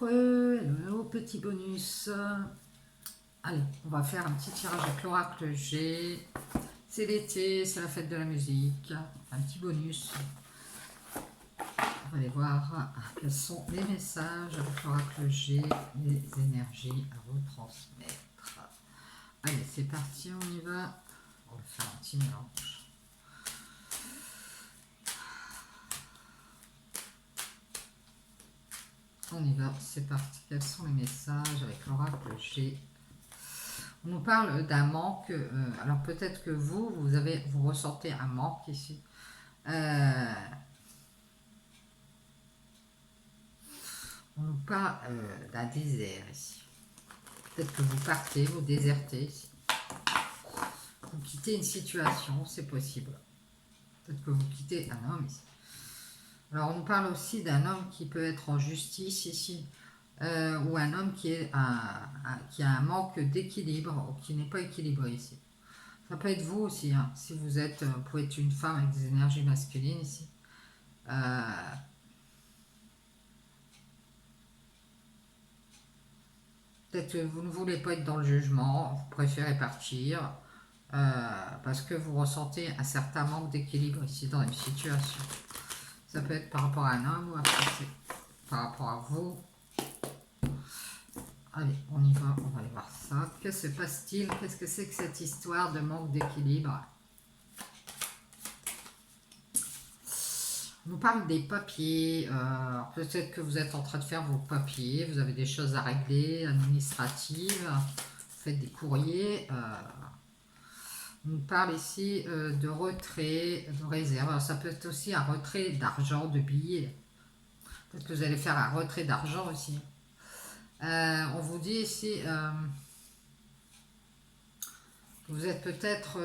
hello, petit bonus. Allez, on va faire un petit tirage avec l'oracle G. C'est l'été, c'est la fête de la musique. Un petit bonus. On va aller voir quels sont les messages avec l'oracle G, les énergies à vous transmettre. Allez, c'est parti, on y va. On va faire un petit mélange. On y va, c'est parti. Quels sont les messages avec l'oracle G? On nous parle d'un manque. Alors peut-être que vous ressentez un manque ici. On nous parle d'un désert ici. Peut-être que vous partez, vous désertez ici. Vous quittez une situation, c'est possible. Peut-être que vous quittez un homme ici. Alors on nous parle aussi d'un homme qui peut être en justice ici. Ou un homme qui a un manque d'équilibre ou qui n'est pas équilibré ici. Ça peut être vous aussi, hein, si vous pouvez être une femme avec des énergies masculines ici. Peut-être que vous ne voulez pas être dans le jugement, vous préférez partir parce que vous ressentez un certain manque d'équilibre ici dans une situation. Ça peut être par rapport à un homme ou par rapport à vous. Allez, on y va, on va aller voir ça. Que se passe-t-il? Qu'est-ce que c'est que cette histoire de manque d'équilibre? On nous parle des papiers. Peut-être que vous êtes en train de faire vos papiers, vous avez des choses à régler, administratives, vous faites des courriers. On nous parle ici de retrait, de réserve. Alors, ça peut être aussi un retrait d'argent, de billets. Peut-être que vous allez faire un retrait d'argent aussi. On vous dit ici que vous êtes peut-être...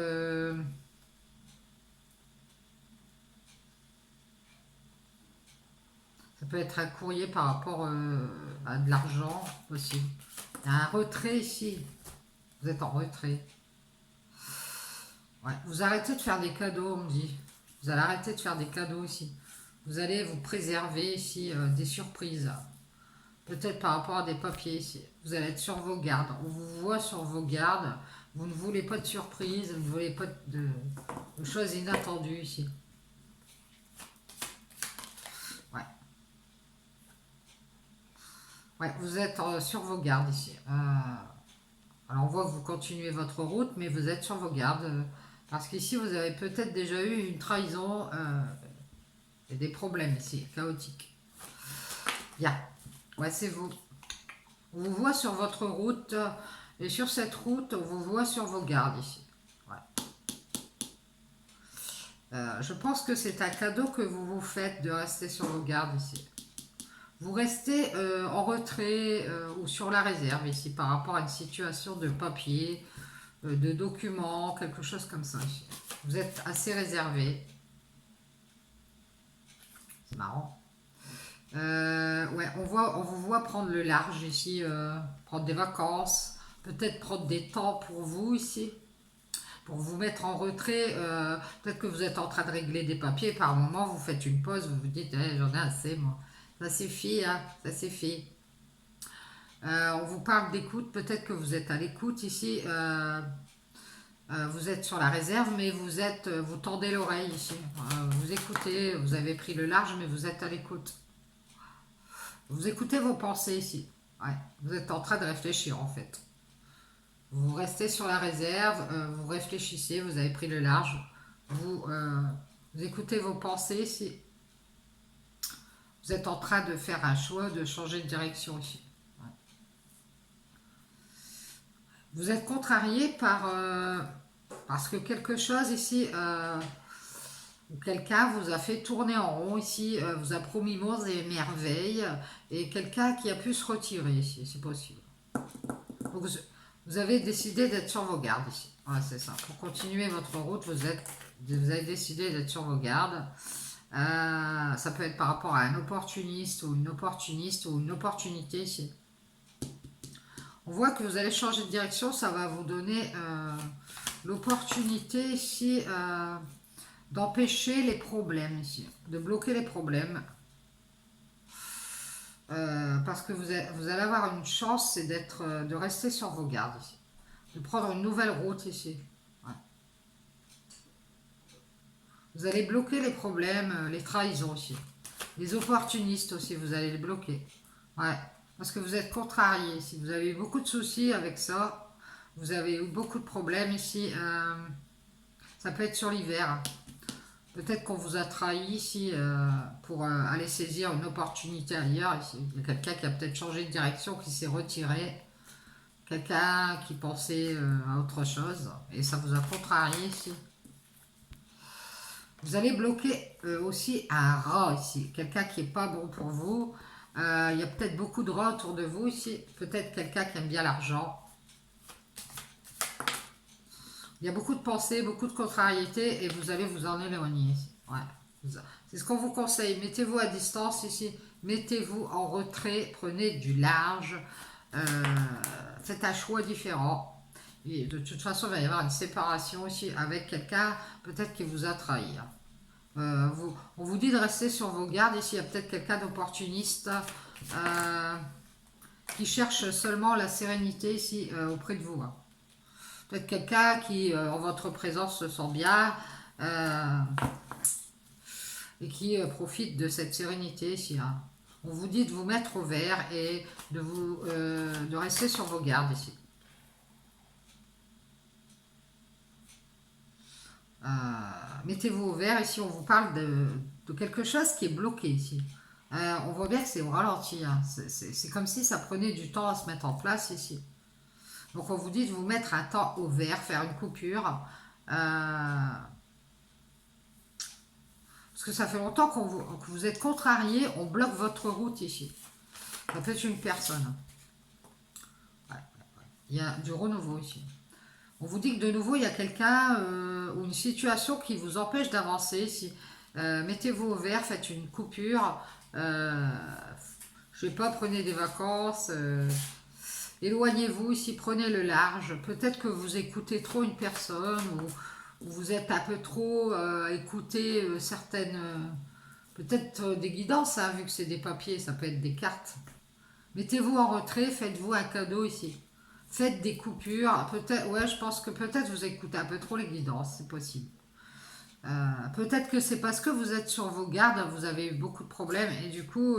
ça peut être un courrier par rapport à de l'argent aussi. Il y a un retrait ici. Vous êtes en retrait. Ouais. Vous arrêtez de faire des cadeaux, on me dit. Vous allez arrêter de faire des cadeaux ici. Vous allez vous préserver ici des surprises. Peut-être par rapport à des papiers ici. Vous allez être sur vos gardes. On vous voit sur vos gardes. Vous ne voulez pas de surprises. Vous ne voulez pas de choses inattendues ici. Ouais. Ouais, vous êtes sur vos gardes ici. Alors on voit que vous continuez votre route, mais vous êtes sur vos gardes. Parce qu'ici, vous avez peut-être déjà eu une trahison et des problèmes ici, chaotiques. Bien. Ouais, c'est vous. On vous voit sur votre route, et sur cette route, on vous voit sur vos gardes ici. Ouais. Je pense que c'est un cadeau que vous vous faites de rester sur vos gardes ici. Vous restez en retrait ou sur la réserve ici par rapport à une situation de papier, de documents, quelque chose comme ça. Vous êtes assez réservé. C'est marrant. Ouais, on vous voit prendre le large ici, prendre des vacances, peut-être prendre des temps pour vous ici, pour vous mettre en retrait. Peut-être que vous êtes en train de régler des papiers, par moment vous faites une pause, vous vous dites j'en ai assez moi, ça suffit, hein, ça suffit. On vous parle d'écoute, peut-être que vous êtes à l'écoute ici. Vous êtes sur la réserve, mais vous tendez l'oreille ici. Vous écoutez, vous avez pris le large, mais vous êtes à l'écoute. Vous écoutez vos pensées ici. Ouais, vous êtes en train de réfléchir en fait. Vous restez sur la réserve, vous réfléchissez, vous avez pris le large. Vous écoutez vos pensées ici. Vous êtes en train de faire un choix, de changer de direction ici. Ouais. Vous êtes contrarié parce que quelque chose ici... ou quelqu'un vous a fait tourner en rond ici, vous a promis monts et merveilles, et quelqu'un qui a pu se retirer ici, c'est possible. Donc vous avez décidé d'être sur vos gardes ici. Ouais, c'est ça. Pour continuer votre route, vous avez décidé d'être sur vos gardes. Ça peut être par rapport à un opportuniste ou une opportunité ici. On voit que vous allez changer de direction, ça va vous donner l'opportunité ici... d'empêcher les problèmes ici, de bloquer les problèmes. parce que vous allez avoir une chance, c'est de rester sur vos gardes ici. De prendre une nouvelle route ici. Ouais. Vous allez bloquer les problèmes, les trahisons aussi. Les opportunistes aussi, vous allez les bloquer. Ouais, parce que vous êtes contrarié ici. Vous avez eu beaucoup de soucis avec ça. Vous avez eu beaucoup de problèmes ici. Ça peut être sur l'hiver. Peut-être qu'on vous a trahi ici pour aller saisir une opportunité ailleurs. Ici. Il y a quelqu'un qui a peut-être changé de direction, qui s'est retiré. Quelqu'un qui pensait à autre chose. Et ça vous a contrarié ici. Vous allez bloquer aussi un rat ici. Quelqu'un qui n'est pas bon pour vous. Il y a peut-être beaucoup de rats autour de vous ici. Peut-être quelqu'un qui aime bien l'argent. Il y a beaucoup de pensées, beaucoup de contrariétés et vous allez vous en éloigner ici. Ouais. C'est ce qu'on vous conseille. Mettez-vous à distance ici. Mettez-vous en retrait. Prenez du large. Faites un choix différent. Et de toute façon, il va y avoir une séparation aussi avec quelqu'un peut-être qui vous a trahi. On vous dit de rester sur vos gardes. Ici, il y a peut-être quelqu'un d'opportuniste qui cherche seulement la sérénité ici auprès de vous. Hein. Peut-être quelqu'un qui, en votre présence, se sent bien et qui profite de cette sérénité ici. Hein. On vous dit de vous mettre au vert et de rester sur vos gardes ici. Mettez-vous au vert. Ici, on vous parle de quelque chose qui est bloqué ici. On voit bien que c'est au ralenti. Hein. C'est comme si ça prenait du temps à se mettre en place ici. Donc, on vous dit de vous mettre un temps au vert, faire une coupure. Parce que ça fait longtemps que vous êtes contrarié. On bloque votre route ici. Ça peut être une personne. Ouais. Il y a du renouveau ici. On vous dit que de nouveau, il y a quelqu'un ou une situation qui vous empêche d'avancer ici. Mettez-vous au vert, faites une coupure. Je sais pas, prenez des vacances. Éloignez-vous ici, prenez le large. Peut-être que vous écoutez trop une personne ou vous êtes un peu trop à écouter certaines... peut-être des guidances, hein, vu que c'est des papiers, ça peut être des cartes. Mettez-vous en retrait, faites-vous un cadeau ici. Faites des coupures. Peut-être, ouais, je pense que peut-être vous écoutez un peu trop les guidances, c'est possible. Peut-être que c'est parce que vous êtes sur vos gardes, vous avez eu beaucoup de problèmes et du coup,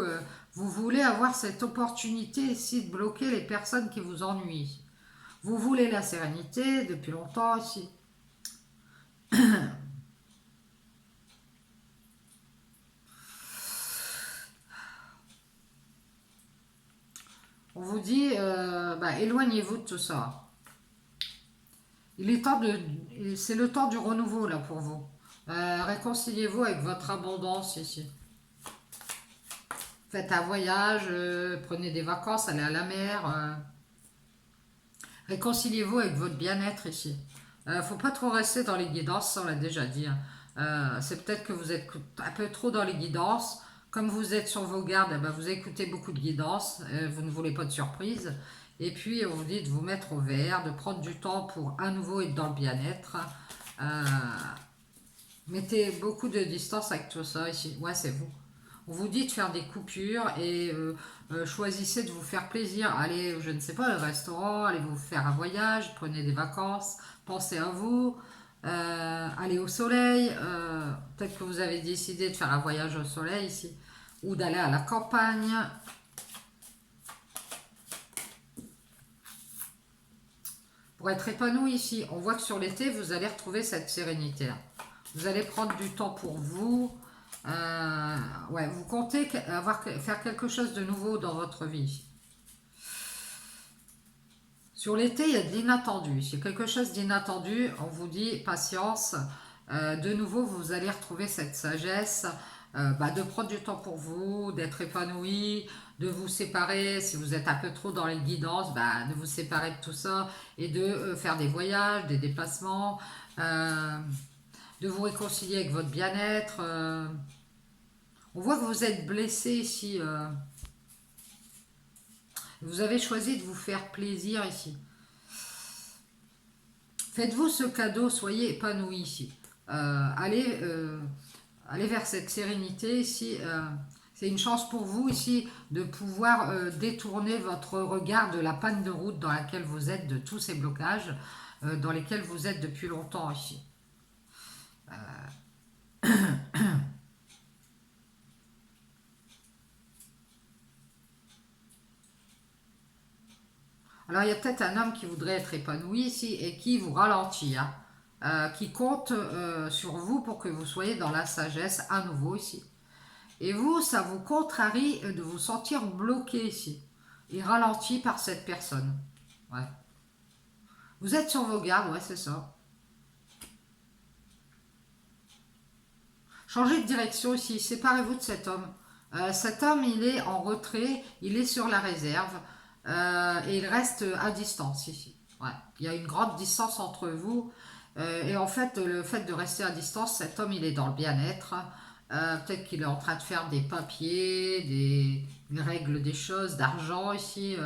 vous voulez avoir cette opportunité ici de bloquer les personnes qui vous ennuient. Vous voulez la sérénité depuis longtemps ici. On vous dit, éloignez-vous de tout ça. C'est le temps du renouveau là pour vous. Réconciliez-vous avec votre abondance ici. Faites un voyage, prenez des vacances, allez à la mer. Réconciliez-vous avec votre bien-être ici. Faut pas trop rester dans les guidances, ça on l'a déjà dit. Hein. C'est peut-être que vous êtes un peu trop dans les guidances. Comme vous êtes sur vos gardes, vous écoutez beaucoup de guidances, vous ne voulez pas de surprise. Et puis on vous dit de vous mettre au vert, de prendre du temps pour à nouveau être dans le bien-être. Euh, Mettez beaucoup de distance avec tout ça ici. Ouais, c'est vous. On vous dit de faire des coupures et choisissez de vous faire plaisir. Allez, je ne sais pas, au restaurant, allez vous faire un voyage, prenez des vacances, pensez à vous, allez au soleil. Peut-être que vous avez décidé de faire un voyage au soleil ici ou d'aller à la campagne. Pour être épanoui ici, on voit que sur l'été, vous allez retrouver cette sérénité. Vous allez prendre du temps pour vous. Ouais, vous comptez faire quelque chose de nouveau dans votre vie. Sur l'été, il y a de l'inattendu. C'est quelque chose d'inattendu. On vous dit patience. De nouveau, vous allez retrouver cette sagesse de prendre du temps pour vous, d'être épanoui, de vous séparer. Si vous êtes un peu trop dans les guidances, de vous séparer de tout ça et de faire des voyages, des déplacements, de vous réconcilier avec votre bien-être. On voit que vous êtes blessé ici. Vous avez choisi de vous faire plaisir ici. Faites-vous ce cadeau, soyez épanoui ici. Allez vers cette sérénité ici. C'est une chance pour vous ici de pouvoir détourner votre regard de la panne de route dans laquelle vous êtes, de tous ces blocages dans lesquels vous êtes depuis longtemps ici. Alors, il y a peut-être un homme qui voudrait être épanoui ici et qui vous ralentit, hein, qui compte sur vous pour que vous soyez dans la sagesse à nouveau ici. Et vous, ça vous contrarie de vous sentir bloqué ici et ralenti par cette personne. Ouais. Vous êtes sur vos gardes, ouais, c'est ça. Changez de direction ici, séparez-vous de cet homme, il est en retrait, il est sur la réserve et il reste à distance ici. Ouais. Il y a une grande distance entre vous et en fait, le fait de rester à distance, cet homme, il est dans le bien-être. Peut-être qu'il est en train de faire des papiers, il règle des choses d'argent ici.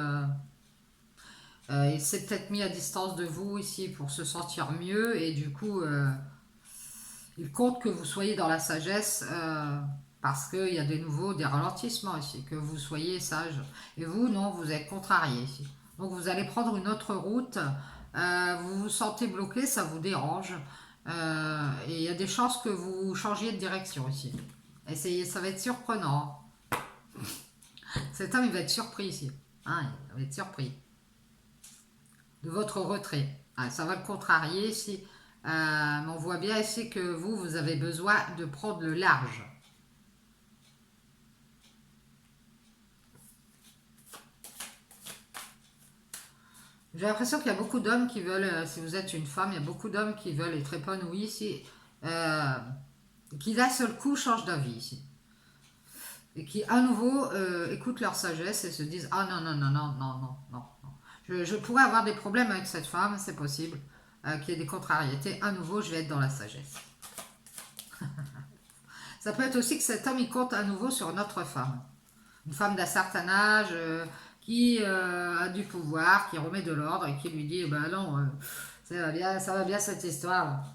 Il s'est peut-être mis à distance de vous ici pour se sentir mieux et du coup, il compte que vous soyez dans la sagesse parce qu'il y a de nouveau des ralentissements ici, que vous soyez sage. Et vous, non, vous êtes contrarié ici. Donc vous allez prendre une autre route, vous vous sentez bloqué, ça vous dérange. Et il y a des chances que vous changiez de direction ici. Et ça va être surprenant. Cet homme, il va être surpris ici. Hein, il va être surpris de votre retrait. Ah, ça va le contrarier ici. Mais on voit bien ici que vous avez besoin de prendre le large. J'ai l'impression qu'il y a beaucoup d'hommes qui veulent, si vous êtes une femme, il y a beaucoup d'hommes qui veulent être épanouis ici, qui d'un seul coup changent d'avis ici. Et qui à nouveau écoutent leur sagesse et se disent ah non, non, non, non, non, non, non. Je pourrais avoir des problèmes avec cette femme, c'est possible, qu'il y ait des contrariétés. À nouveau, je vais être dans la sagesse. Ça peut être aussi que cet homme, il compte à nouveau sur notre femme. Une femme d'un certain âge qui a du pouvoir, qui remet de l'ordre et qui lui dit, ben non, ça va bien cette histoire.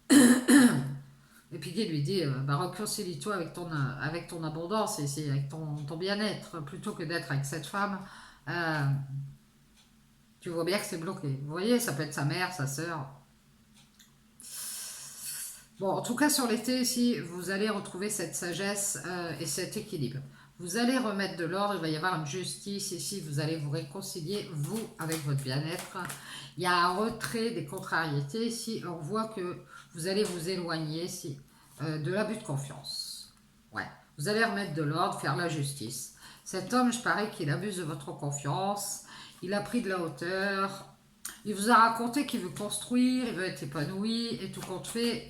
Et puis qui lui dit, bah, réconcilie-toi avec ton abondance et avec ton bien-être, plutôt que d'être avec cette femme. Euh, tu vois bien que c'est bloqué. Vous voyez, ça peut être sa mère, sa sœur. Bon, en tout cas, sur l'été, ici, vous allez retrouver cette sagesse et cet équilibre. Vous allez remettre de l'ordre, il va y avoir une justice ici, vous allez vous réconcilier, vous, avec votre bien-être. Il y a un retrait des contrariétés ici, on voit que vous allez vous éloigner ici de l'abus de confiance. Ouais, vous allez remettre de l'ordre, faire la justice. Cet homme, je parie qu'il abuse de votre confiance, il a pris de la hauteur, il vous a raconté qu'il veut construire, il veut être épanoui, et tout compte fait,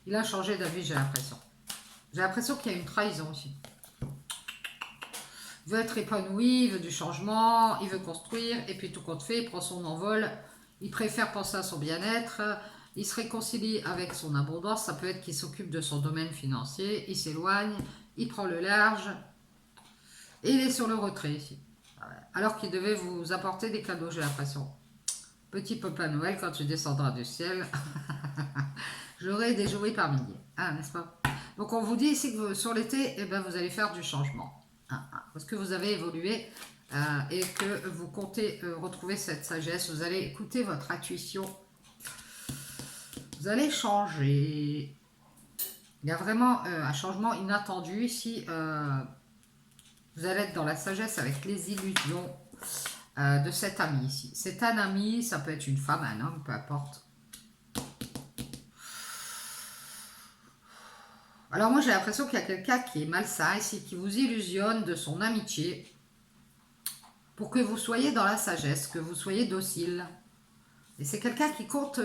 il a changé d'avis, j'ai l'impression. J'ai l'impression qu'il y a une trahison aussi. Il veut être épanoui, il veut du changement, il veut construire, et puis tout compte fait, il prend son envol, il préfère penser à son bien-être, il se réconcilie avec son abondance, ça peut être qu'il s'occupe de son domaine financier, il s'éloigne, il prend le large, et il est sur le retrait ici. Alors qu'il devait vous apporter des cadeaux, j'ai l'impression. Petit Papa Noël, quand tu descendras du ciel, j'aurai des jouets par milliers. Ah, n'est-ce pas? Donc on vous dit ici que sur l'été, eh ben, vous allez faire du changement. Parce que vous avez évolué et que vous comptez retrouver cette sagesse. Vous allez écouter votre intuition. Vous allez changer. Il y a vraiment un changement inattendu ici. Vous allez être dans la sagesse avec les illusions de cet ami ici. C'est un ami, ça peut être une femme, un homme, peu importe. Alors moi j'ai l'impression qu'il y a quelqu'un qui est malsain ici, qui vous illusionne de son amitié pour que vous soyez dans la sagesse, que vous soyez docile. Et c'est quelqu'un qui compte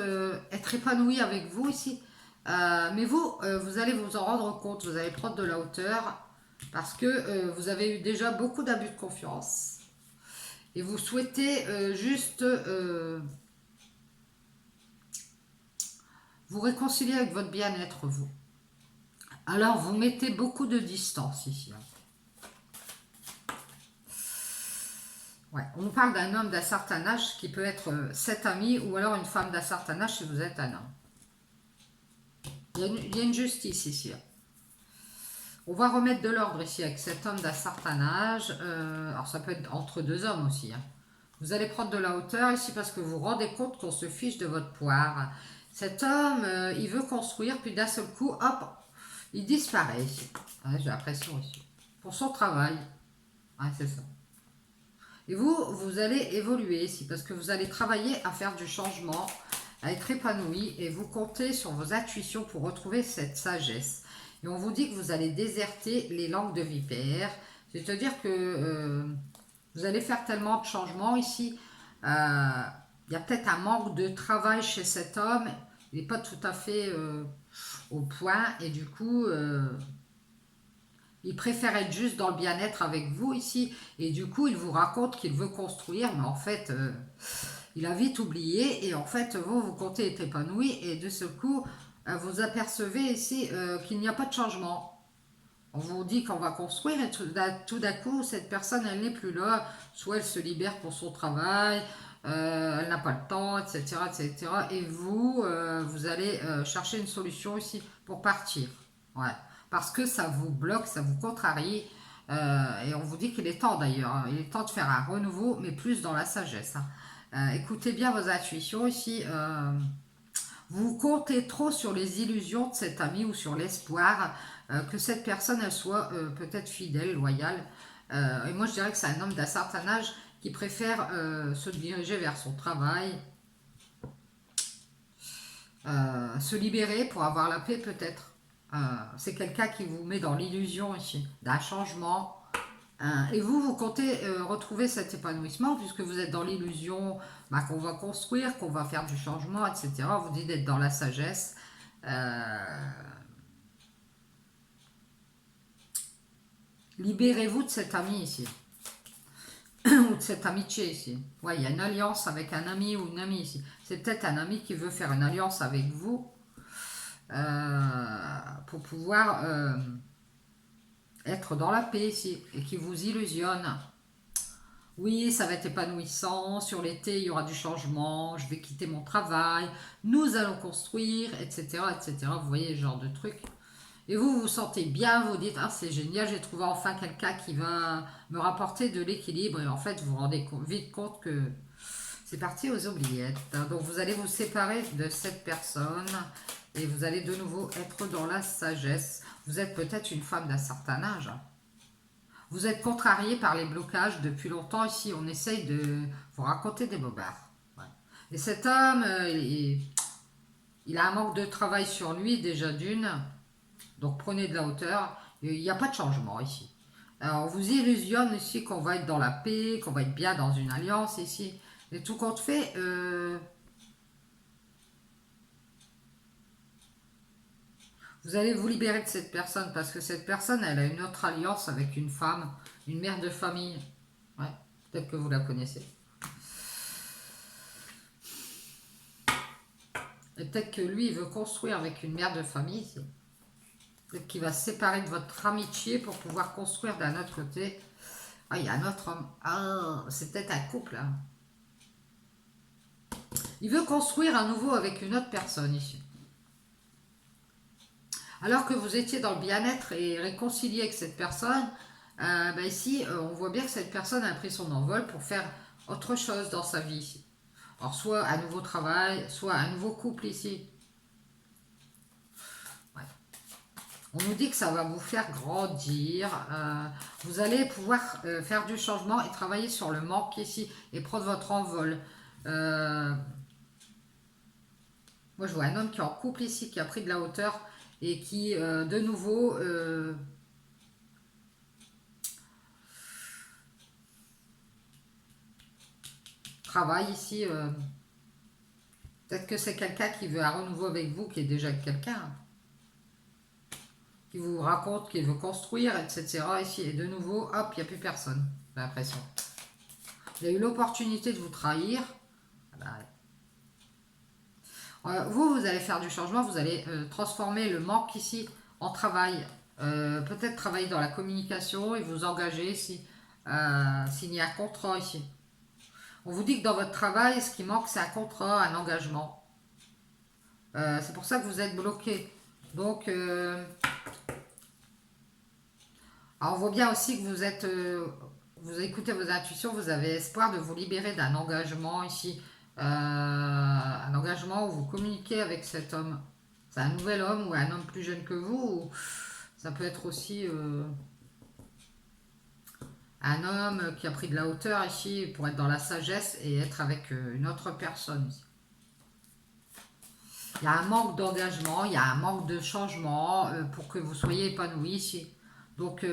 être épanoui avec vous ici. Mais vous, vous allez vous en rendre compte, vous allez prendre de la hauteur parce que vous avez eu déjà beaucoup d'abus de confiance. Et vous souhaitez juste vous réconcilier avec votre bien-être, vous. Alors, vous mettez beaucoup de distance ici. Ouais, on nous parle d'un homme d'un certain âge qui peut être cet ami ou alors une femme d'un certain âge si vous êtes un homme. Il y a une justice ici. On va remettre de l'ordre ici avec cet homme d'un certain âge. Alors ça peut être entre deux hommes aussi, hein. Vous allez prendre de la hauteur ici parce que vous vous rendez compte qu'on se fiche de votre poire. Cet homme, il veut construire, puis d'un seul coup, hop, il disparaît ici. Ouais, j'ai l'impression ici. Pour son travail. Ouais, c'est ça. Et vous, vous allez évoluer ici parce que vous allez travailler à faire du changement, à être épanoui et vous comptez sur vos intuitions pour retrouver cette sagesse. Et on vous dit que vous allez déserter les langues de vipère, c'est-à-dire que vous allez faire tellement de changements ici. Il y a peut-être un manque de travail chez cet homme, il n'est pas tout à fait au point et du coup, il préfère être juste dans le bien-être avec vous ici et du coup, il vous raconte qu'il veut construire, mais en fait, il a vite oublié et en fait, vous, vous comptez être épanoui et de ce coup, vous apercevez ici qu'il n'y a pas de changement. On vous dit qu'on va construire et tout d'un coup, cette personne, elle n'est plus là. Soit elle se libère pour son travail, elle n'a pas le temps, etc., etc. Et vous, vous allez chercher une solution ici pour partir. Ouais. Parce que ça vous bloque, ça vous contrarie. Et on vous dit qu'il est temps d'ailleurs, hein. Il est temps de faire un renouveau, mais plus dans la sagesse, hein. Écoutez bien vos intuitions ici. Vous comptez trop sur les illusions de cet ami ou sur l'espoir que cette personne elle soit peut-être fidèle, loyale. Et moi je dirais que c'est un homme d'un certain âge qui préfère se diriger vers son travail, se libérer pour avoir la paix peut-être. C'est quelqu'un qui vous met dans l'illusion ici, d'un changement. Et vous, vous comptez retrouver cet épanouissement puisque vous êtes dans l'illusion bah, qu'on va construire, qu'on va faire du changement, etc. Vous dites d'être dans la sagesse. Euh, Libérez-vous de cet ami ici, ou de cette amitié ici. Ouais, il y a une alliance avec un ami ou une amie ici. C'est peut-être un ami qui veut faire une alliance avec vous pour pouvoir être dans la paix ici et qui vous illusionne. Oui, ça va être épanouissant. Sur l'été, il y aura du changement. Je vais quitter mon travail. Nous allons construire, etc., etc. Vous voyez, ce genre de truc. Et vous vous sentez bien, vous dites, ah c'est génial, j'ai trouvé enfin quelqu'un qui va me rapporter de l'équilibre. Et en fait, vous vous rendez vite compte que c'est parti aux oubliettes. Donc vous allez vous séparer de cette personne et vous allez de nouveau être dans la sagesse. Vous êtes peut-être une femme d'un certain âge. Vous êtes contrarié par les blocages depuis longtemps. Ici, on essaye de vous raconter des bobards. Ouais. Et cet homme, il a un manque de travail sur lui déjà d'une. Donc prenez de la hauteur. Il n'y a pas de changement ici. Alors, on vous illusionne ici qu'on va être dans la paix, qu'on va être bien dans une alliance ici. Mais tout compte fait, vous allez vous libérer de cette personne parce que cette personne, elle a une autre alliance avec une femme, une mère de famille. Ouais, peut-être que vous la connaissez. Et peut-être que lui, il veut construire avec une mère de famille ici. Peut-être qu'il va se séparer de votre amitié pour pouvoir construire d'un autre côté. Ah, il y a un autre homme. Ah, c'est peut-être un couple, hein. Il veut construire à nouveau avec une autre personne ici. Alors que vous étiez dans le bien-être et réconcilié avec cette personne, ben ici, on voit bien que cette personne a pris son envol pour faire autre chose dans sa vie ici. Alors, soit un nouveau travail, soit un nouveau couple ici. Ouais. On nous dit que ça va vous faire grandir. Vous allez pouvoir faire du changement et travailler sur le manque ici et prendre votre envol. Euh, Moi, je vois un homme qui est en couple ici, qui a pris de la hauteur et qui, de nouveau, travaille ici. Peut-être que c'est quelqu'un qui veut un renouveau avec vous, qui est déjà avec quelqu'un, qui vous raconte qu'il veut construire, etc. Ici, et de nouveau, hop, il n'y a plus personne, j'ai l'impression. Il a eu l'opportunité de vous trahir. Vous, vous allez faire du changement, vous allez transformer le manque ici en travail. Peut-être travailler dans la communication et vous engager ici, signer un contrat ici. On vous dit que dans votre travail, ce qui manque, c'est un contrat, un engagement. C'est pour ça que vous êtes bloqué. Donc, Alors, on voit bien aussi que vous écoutez vos intuitions, vous avez espoir de vous libérer d'un engagement ici, un engagement où vous communiquez avec cet homme. C'est un nouvel homme ou un homme plus jeune que vous, ou ça peut être aussi un homme qui a pris de la hauteur ici pour être dans la sagesse et être avec une autre personne ici. Il y a un manque d'engagement, il y a un manque de changement pour que vous soyez épanoui ici. Donc,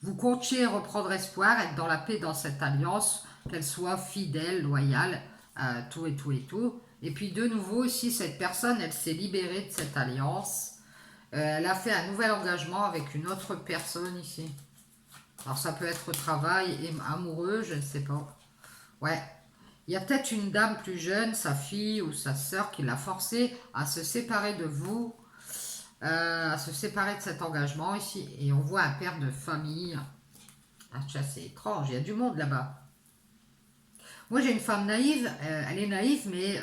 vous comptiez reprendre espoir, être dans la paix dans cette alliance, qu'elle soit fidèle, loyale, tout et tout et tout. Et puis de nouveau, ici, cette personne, elle s'est libérée de cette alliance. Elle a fait un nouvel engagement avec une autre personne ici. Alors ça peut être travail et amoureux, je ne sais pas. Ouais. Il y a peut-être une dame plus jeune, sa fille ou sa sœur, qui l'a forcé à se séparer de vous, à se séparer de cet engagement ici. Et on voit un père de famille. Ah, tiens, c'est étrange, il y a du monde là-bas. Moi, j'ai une femme naïve, elle est naïve, mais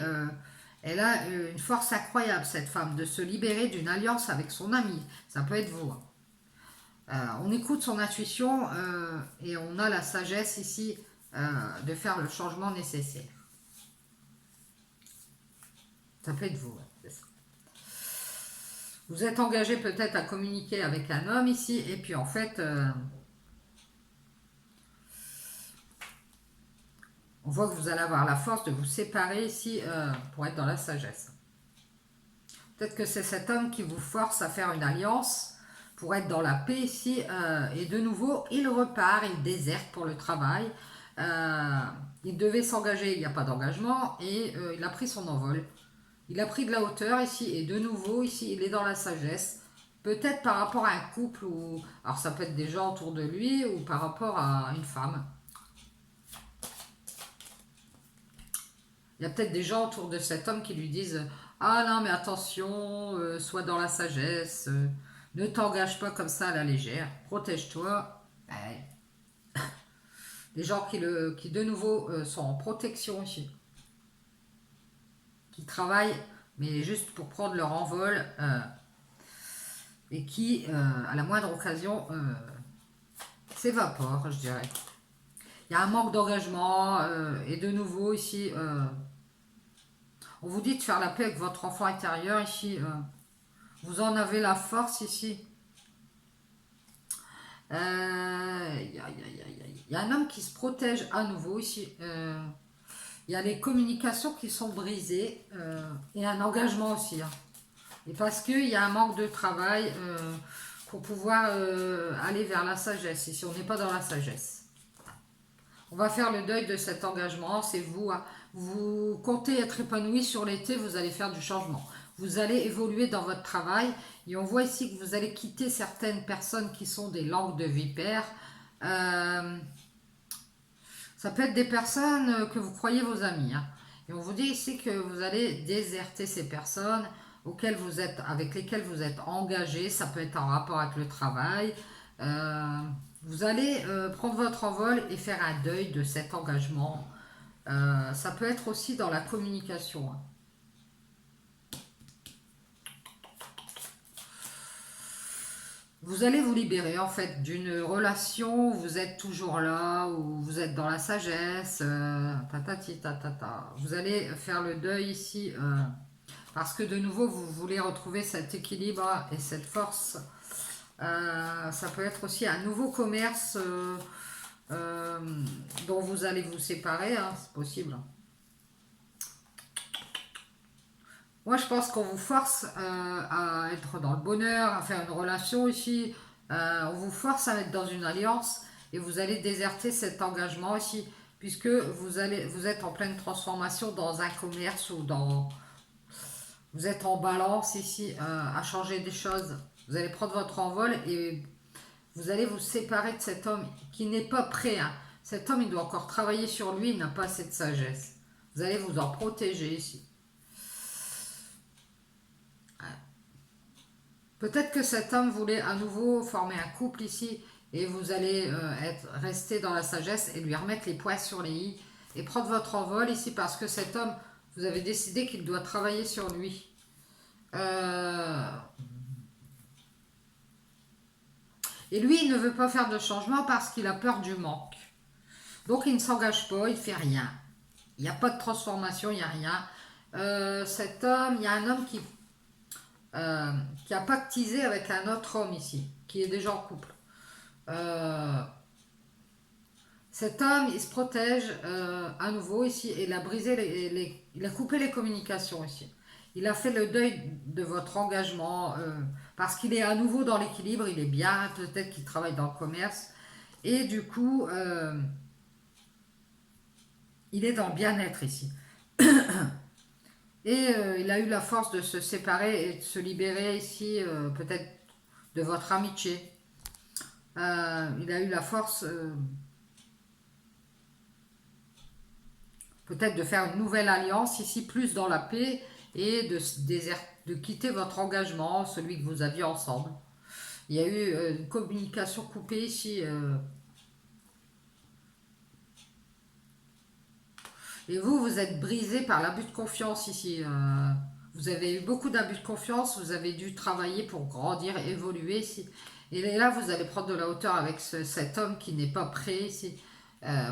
elle a une force incroyable, cette femme, de se libérer d'une alliance avec son ami. Ça peut être vous, hein. On écoute son intuition et on a la sagesse ici de faire le changement nécessaire. Ça peut être vous, ouais, c'est ça. Vous êtes engagé peut-être à communiquer avec un homme ici, et puis en fait, on voit que vous allez avoir la force de vous séparer ici pour être dans la sagesse. Peut-être que c'est cet homme qui vous force à faire une alliance pour être dans la paix ici. Et de nouveau, il repart, il déserte pour le travail. Euh, il devait s'engager, il n'y a pas d'engagement et il a pris son envol. Il a pris de la hauteur ici et de nouveau ici, il est dans la sagesse. Peut-être par rapport à un couple ou... Alors ça peut être des gens autour de lui ou par rapport à une femme. Il y a peut-être des gens autour de cet homme qui lui disent ah non, mais attention, sois dans la sagesse, ne t'engage pas comme ça à la légère, protège-toi. Ben, des gens qui de nouveau sont en protection ici, qui travaillent, mais juste pour prendre leur envol et qui, à la moindre occasion, s'évaporent, je dirais. Il y a un manque d'engagement et de nouveau ici. On vous dit de faire la paix avec votre enfant intérieur ici. Vous en avez la force ici. Il y a un homme qui se protège à nouveau ici. Il y a les communications qui sont brisées et un engagement aussi, hein. Et parce qu'il y a un manque de travail pour pouvoir aller vers la sagesse. Ici, on n'est pas dans la sagesse. On va faire le deuil de cet engagement. C'est vous, hein. Vous comptez être épanoui sur l'été, vous allez faire du changement. Vous allez évoluer dans votre travail. Et on voit ici que vous allez quitter certaines personnes qui sont des langues de vipère. Euh, Ça peut être des personnes que vous croyez vos amis, hein. Et on vous dit ici que vous allez déserter ces personnes avec lesquelles vous êtes engagé. Ça peut être en rapport avec le travail. Euh, Vous allez prendre votre envol et faire un deuil de cet engagement. Ça peut être aussi dans la communication, hein. Vous allez vous libérer en fait d'une relation où vous êtes toujours là, où vous êtes dans la sagesse, tatati tatata. Vous allez faire le deuil ici parce que de nouveau vous voulez retrouver cet équilibre et cette force. Ça peut être aussi un nouveau commerce euh, dont vous allez vous séparer, hein, c'est possible. Moi, je pense qu'on vous force à être dans le bonheur, à faire une relation ici. On vous force à être dans une alliance et vous allez déserter cet engagement ici, puisque vous êtes en pleine transformation dans un commerce ou vous êtes en balance ici à changer des choses. Vous allez prendre votre envol et vous allez vous séparer de cet homme qui n'est pas prêt, hein. Cet homme, il doit encore travailler sur lui, il n'a pas assez de sagesse. Vous allez vous en protéger ici. Peut-être que cet homme voulait à nouveau former un couple ici et vous allez rester dans la sagesse et lui remettre les points sur les i et prendre votre envol ici parce que cet homme, vous avez décidé qu'il doit travailler sur lui. Et lui, il ne veut pas faire de changement parce qu'il a peur du manque. Donc il ne s'engage pas, il ne fait rien. Il n'y a pas de transformation, il n'y a rien. Cet homme, il y a un homme euh, qui a pactisé avec un autre homme ici, qui est déjà en couple. Euh, Cet homme, il se protège à nouveau ici. Il a brisé il a coupé les communications ici. Il a fait le deuil de votre engagement parce qu'il est à nouveau dans l'équilibre. Il est bien. Peut-être qu'il travaille dans le commerce et du coup, il est dans le bien-être ici. Et il a eu la force de se séparer et de se libérer ici, peut-être de votre amitié. Il a eu la force peut-être de faire une nouvelle alliance ici, plus dans la paix et de quitter votre engagement, celui que vous aviez ensemble. Il y a eu une communication coupée ici. Et vous, vous êtes brisé par l'abus de confiance ici. Vous avez eu beaucoup d'abus de confiance, vous avez dû travailler pour grandir, évoluer ici. Et là, vous allez prendre de la hauteur avec cet homme qui n'est pas prêt ici.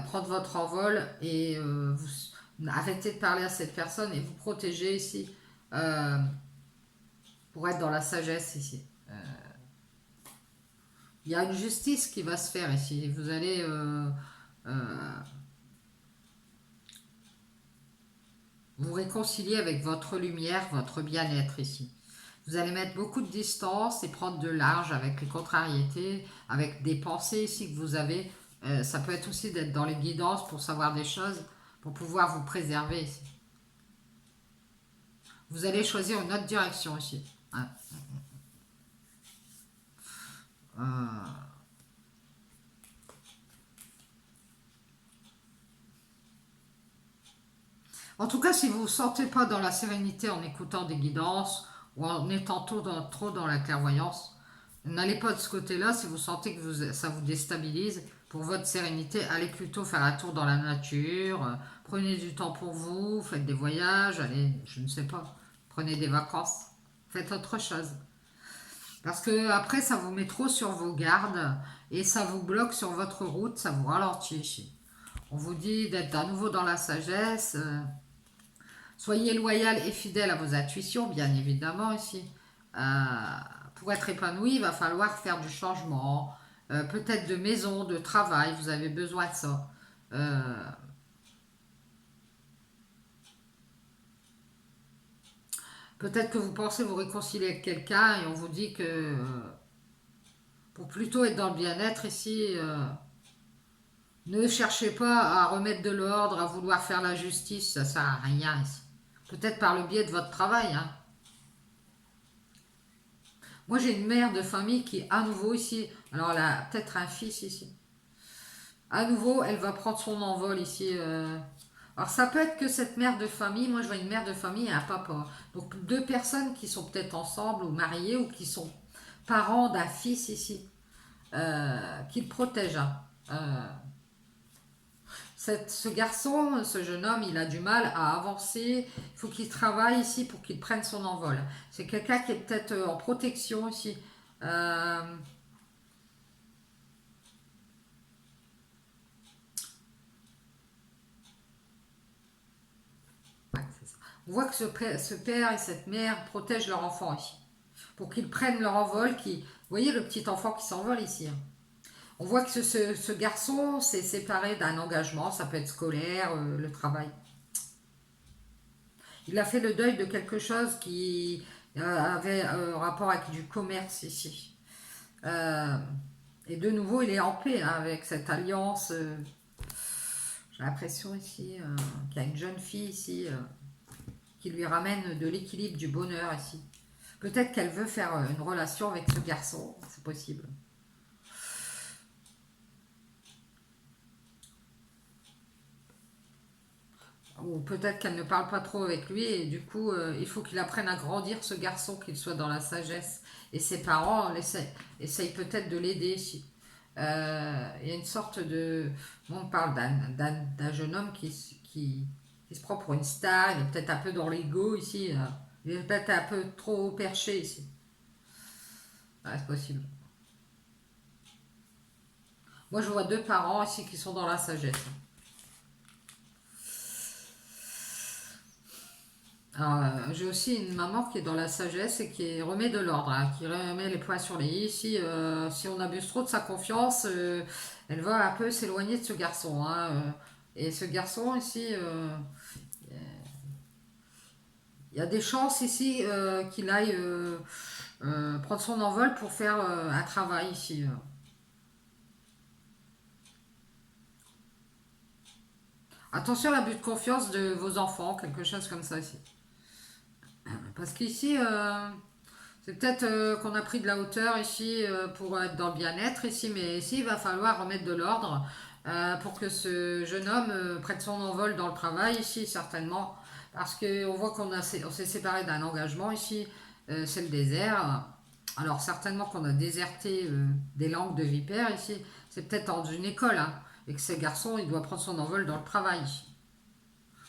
Prendre votre envol et vous arrêtez de parler à cette personne et vous protéger ici euh, pour être dans la sagesse ici. Il y a une justice qui va se faire ici. Vous allez euh, vous réconcilier avec votre lumière, votre bien-être ici. Vous allez mettre beaucoup de distance et prendre de large avec les contrariétés, avec des pensées ici que vous avez. Ça peut être aussi d'être dans les guidances pour savoir des choses, pour pouvoir vous préserver ici. Vous allez choisir une autre direction ici. Hein. Euh, En tout cas, si vous ne vous sentez pas dans la sérénité en écoutant des guidances ou en étant trop dans la clairvoyance, n'allez pas de ce côté-là. Si vous sentez que ça vous déstabilise, pour votre sérénité, allez plutôt faire un tour dans la nature, prenez du temps pour vous, faites des voyages, allez, je ne sais pas, prenez des vacances, faites autre chose. Parce que après, ça vous met trop sur vos gardes et ça vous bloque sur votre route, ça vous ralentit. On vous dit d'être à nouveau dans la sagesse. Soyez loyal et fidèle à vos intuitions, bien évidemment, ici. Pour être épanoui, il va falloir faire du changement, peut-être de maison, de travail, vous avez besoin de ça. Euh, Peut-être que vous pensez vous réconcilier avec quelqu'un et on vous dit que pour plutôt être dans le bien-être ici, ne cherchez pas à remettre de l'ordre, à vouloir faire la justice, ça sert à rien ici. Peut-être par le biais de votre travail, hein. Moi, j'ai une mère de famille qui, à nouveau ici, alors elle a peut-être un fils ici. À nouveau, elle va prendre son envol ici. Alors, ça peut être que cette mère de famille, moi je vois une mère de famille et un papa. Donc, deux personnes qui sont peut-être ensemble ou mariées ou qui sont parents d'un fils ici, qui le protègent, hein. Ce garçon, ce jeune homme, il a du mal à avancer. Il faut qu'il travaille ici pour qu'il prenne son envol. C'est quelqu'un qui est peut-être en protection ici. Euh, ouais, c'est ça. On voit que ce père et cette mère protègent leur enfant ici. Pour qu'ils prennent leur envol. Vous voyez le petit enfant qui s'envole ici, hein. On voit que ce garçon s'est séparé d'un engagement. Ça peut être scolaire, le travail. Il a fait le deuil de quelque chose qui avait rapport avec du commerce ici. Euh, et de nouveau, il est en paix hein, avec cette alliance. J'ai l'impression ici qu'il y a une jeune fille ici qui lui ramène de l'équilibre, du bonheur ici. Peut-être qu'elle veut faire une relation avec ce garçon, c'est possible. Ou peut-être qu'elle ne parle pas trop avec lui et du coup, il faut qu'il apprenne à grandir ce garçon, qu'il soit dans la sagesse. Et ses parents essayent peut-être de l'aider ici. Il y a une sorte de... On parle d'un jeune homme qui se prend pour une star, il est peut-être un peu dans l'ego ici. Il est peut-être un peu trop perché ici. Ouais, c'est possible. Moi, je vois deux parents ici qui sont dans la sagesse. J'ai aussi une maman qui est dans la sagesse et qui remet de l'ordre, hein, qui remet les points sur les i. Ici, si on abuse trop de sa confiance, elle va un peu s'éloigner de ce garçon, hein, et ce garçon ici, il y a des chances ici qu'il aille prendre son envol pour faire un travail ici. Attention à l'abus de confiance de vos enfants, quelque chose comme ça ici. Parce qu'ici, c'est peut-être qu'on a pris de la hauteur ici pour être dans le bien-être ici, mais ici, il va falloir remettre de l'ordre pour que ce jeune homme prenne son envol dans le travail ici, certainement. Parce qu'on voit on s'est séparé d'un engagement ici, c'est le désert. Alors, certainement qu'on a déserté des langues de vipères ici. C'est peut-être dans une école, hein, et que ce garçon, il doit prendre son envol dans le travail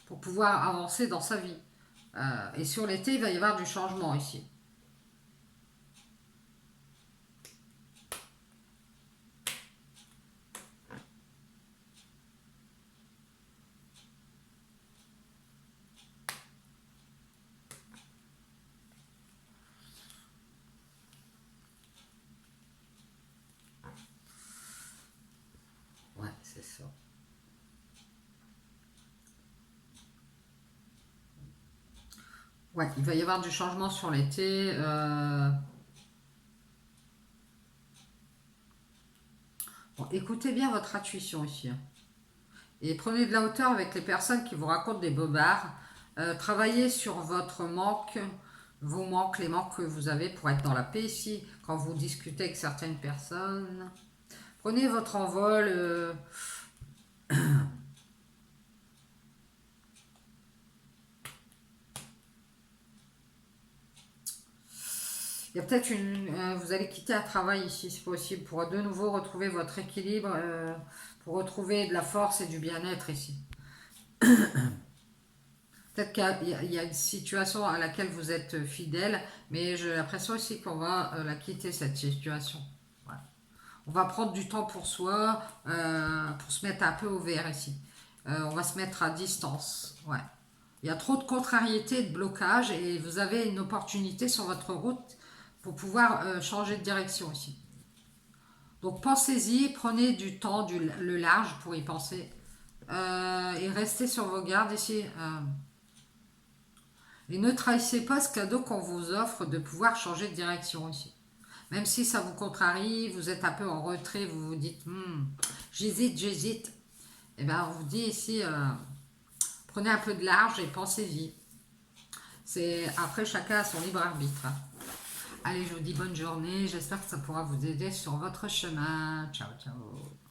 pour pouvoir avancer dans sa vie. Et sur l'été, il va y avoir du changement ici. Ouais, c'est ça. Ouais, il va y avoir du changement sur l'été. Bon, écoutez bien votre intuition ici, hein. Et prenez de la hauteur avec les personnes qui vous racontent des bobards. Travaillez sur votre manque, vos manques, les manques que vous avez pour être dans la paix ici, quand vous discutez avec certaines personnes. Prenez votre envol. Il y a peut-être vous allez quitter un travail ici, c'est possible, pour de nouveau retrouver votre équilibre, pour retrouver de la force et du bien-être ici. Peut-être qu'il y a une situation à laquelle vous êtes fidèle, mais j'ai l'impression aussi qu'on va la quitter, cette situation. Ouais. On va prendre du temps pour soi, pour se mettre un peu au vert ici. On va se mettre à distance. Ouais. Il y a trop de contrariétés, de blocages, et vous avez une opportunité sur votre route pour pouvoir changer de direction ici. Donc pensez-y, prenez du temps, le large pour y penser, et restez sur vos gardes ici. Et ne trahissez pas ce cadeau qu'on vous offre de pouvoir changer de direction ici. Même si ça vous contrarie, vous êtes un peu en retrait, vous vous dites j'hésite, j'hésite. Et bien on vous dit ici, prenez un peu de large et pensez-y. C'est après chacun a son libre arbitre, hein. Allez, je vous dis bonne journée, j'espère que ça pourra vous aider sur votre chemin. Ciao, ciao.